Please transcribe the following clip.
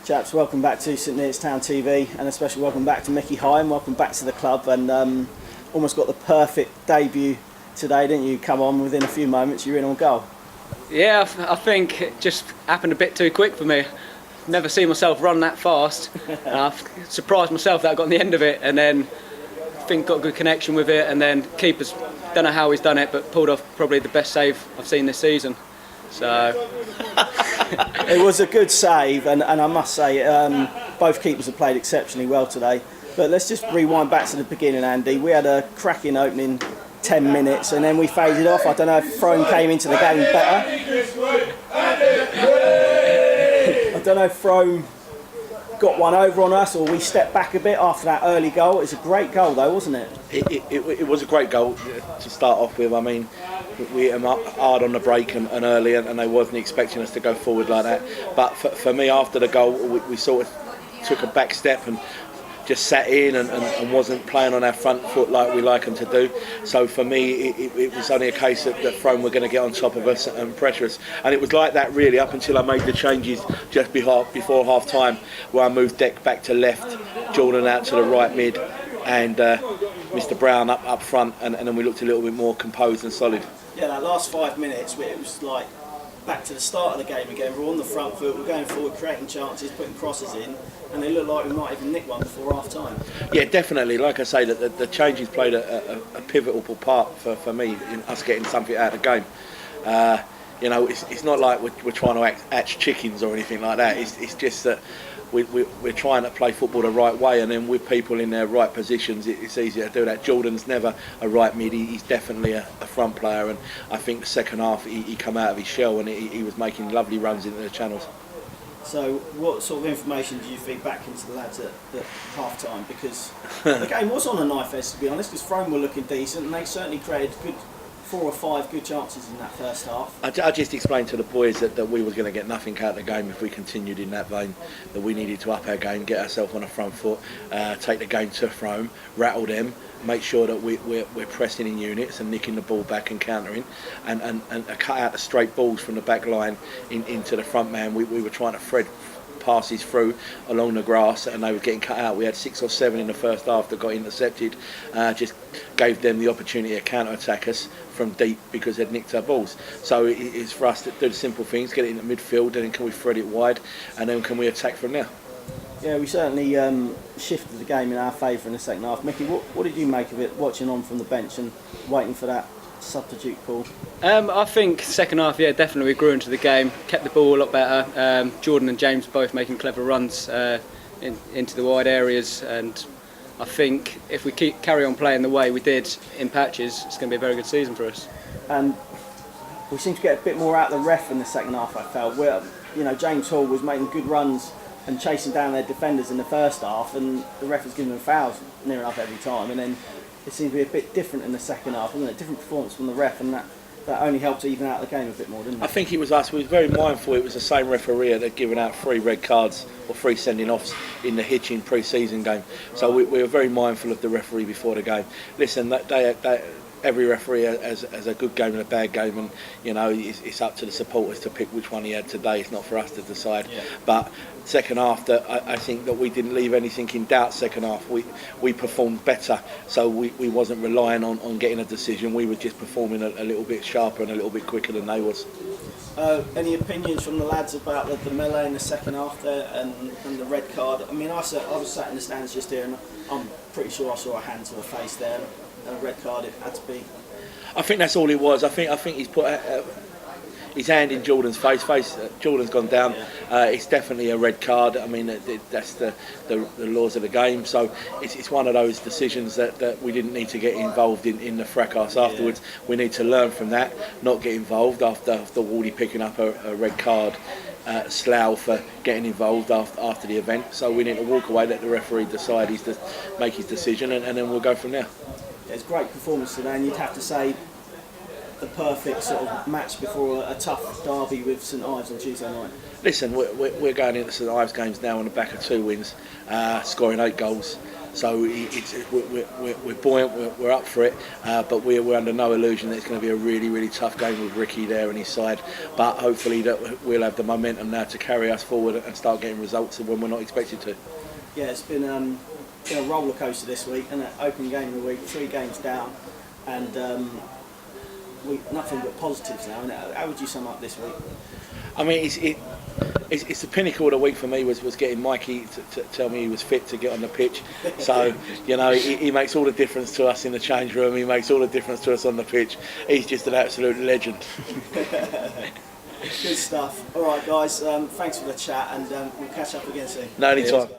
Chaps, welcome back to SNTTV and a special welcome back to Micky Hyem. Welcome back to the club, and almost got the perfect debut today, didn't you? Come on, within a few moments you're in on goal. Yeah, I think it just happened a bit too quick for me. Never seen myself run that fast. And I've surprised myself that I got on the end of it, and then I think got a good connection with it, and then keeper's, don't know how he's done it, but pulled off probably the best save I've seen this season. So it was a good save, and I must say both keepers have played exceptionally well today. But let's just rewind back to the beginning, Andy. We had a cracking opening 10 minutes and then we faded off. I don't know if Frome came into the game better. I don't know if Frome got one over on us or we stepped back a bit after that early goal. It's a great goal though, wasn't it? It was a great goal to start off with. I mean, we hit them up hard on the break and early, and they wasn't expecting us to go forward like that. But for me, after the goal, we sort of took a back step and just sat in and wasn't playing on our front foot like we like them to do. So for me, it was only a case that Frome were going to get on top of us and pressure us. And it was like that really up until I made the changes just before half time, where I moved Deck back to left, Jordan out to the right mid, and Mr Brown up front, and then we looked a little bit more composed and solid. Yeah, that last 5 minutes, it was like back to the start of the game again. We're on the front foot, we're going forward, creating chances, putting crosses in, and they look like we might even nick one before half time. Yeah, definitely. Like I say, that the changes played a pivotal part for me in us getting something out of the game. You know, it's not like we're trying to hatch chickens or anything like that. It's just that we're trying to play football the right way, and then with people in their right positions, it's easier to do that. Jordan's never a right mid, he's definitely a front player, and I think the second half he come out of his shell and he was making lovely runs into the channels. So what sort of information do you feed back into the lads at half time? Because the game was on a knife edge, to be honest, because Frome were looking decent and they certainly created 4 or 5 good chances in that first half. I just explained to the boys that we were going to get nothing out of the game if we continued in that vein, that we needed to up our game, get ourselves on the front foot, take the game to Frome, rattle them, make sure that we're pressing in units and nicking the ball back and countering, and cut out the straight balls from the back line into the front man. We were trying to thread passes through along the grass and they were getting cut out. We had 6 or 7 in the first half that got intercepted, just gave them the opportunity to counter-attack us from deep because they'd nicked our balls. So it's for us to do the simple things, get it in the midfield, and then can we thread it wide, and then can we attack from there. Yeah, we certainly shifted the game in our favour in the second half. Micky, what did you make of it, watching on from the bench and waiting for that substitute call? I think second half, yeah, definitely we grew into the game, kept the ball a lot better. Jordan and James both making clever runs into the wide areas, and I think if we carry on playing the way we did in patches, it's going to be a very good season for us. And we seem to get a bit more out of the ref in the second half, I felt. Where, you know, James Hall was making good runs and chasing down their defenders in the first half, and the ref was giving them fouls near enough every time, and then it seemed to be a bit different in the second half, wasn't it? Different performance from the ref, and that only helped to even out the game a bit more, didn't it? I think it was us. We were very mindful it was the same referee that had given out 3 red cards or 3 sending-offs in the Hitchin pre-season game. So we were very mindful of the referee before the game. Listen, every referee has a good game and a bad game, and you know it's up to the supporters to pick which one he had today. It's not for us to decide. Yeah. But second half, I think that we didn't leave anything in doubt. Second half, we performed better, so we wasn't relying on getting a decision. We were just performing a little bit sharper and a little bit quicker than they was. Any opinions from the lads about the melee in the second half there and the red card? I mean, I was sat in the stands just here, and I'm pretty sure I saw a hand to the face there. A red card, it had to be. I think that's all it was. I think he's put his hand in Jordan's face. Jordan's gone down. Yeah. It's definitely a red card. I mean, that's the laws of the game. So it's one of those decisions that we didn't need to get involved in the fracas afterwards. Yeah. We need to learn from that, not get involved after Wardy picking up a red card. Slough for getting involved after the event. So we need to walk away, let the referee decide make his decision, and then we'll go from there. It's a great performance today, and you'd have to say the perfect sort of match before a tough derby with St Ives on Tuesday night. Listen, we're going into St Ives games now on the back of 2 wins, scoring 8 goals. So we're buoyant, we're up for it, but we're under no illusion that it's going to be a really, really tough game with Ricky there on his side. But hopefully that we'll have the momentum now to carry us forward and start getting results when we're not expected to. Yeah, it's been a roller coaster this week, and an open game of the week, 3 games down, and nothing but positives now. How would you sum up this week? I mean, it's the pinnacle of the week for me was getting Mikey to tell me he was fit to get on the pitch. So, you know, he makes all the difference to us in the change room. He makes all the difference to us on the pitch. He's just an absolute legend. Good stuff. All right, guys. Thanks for the chat, and we'll catch up again soon. No, anytime.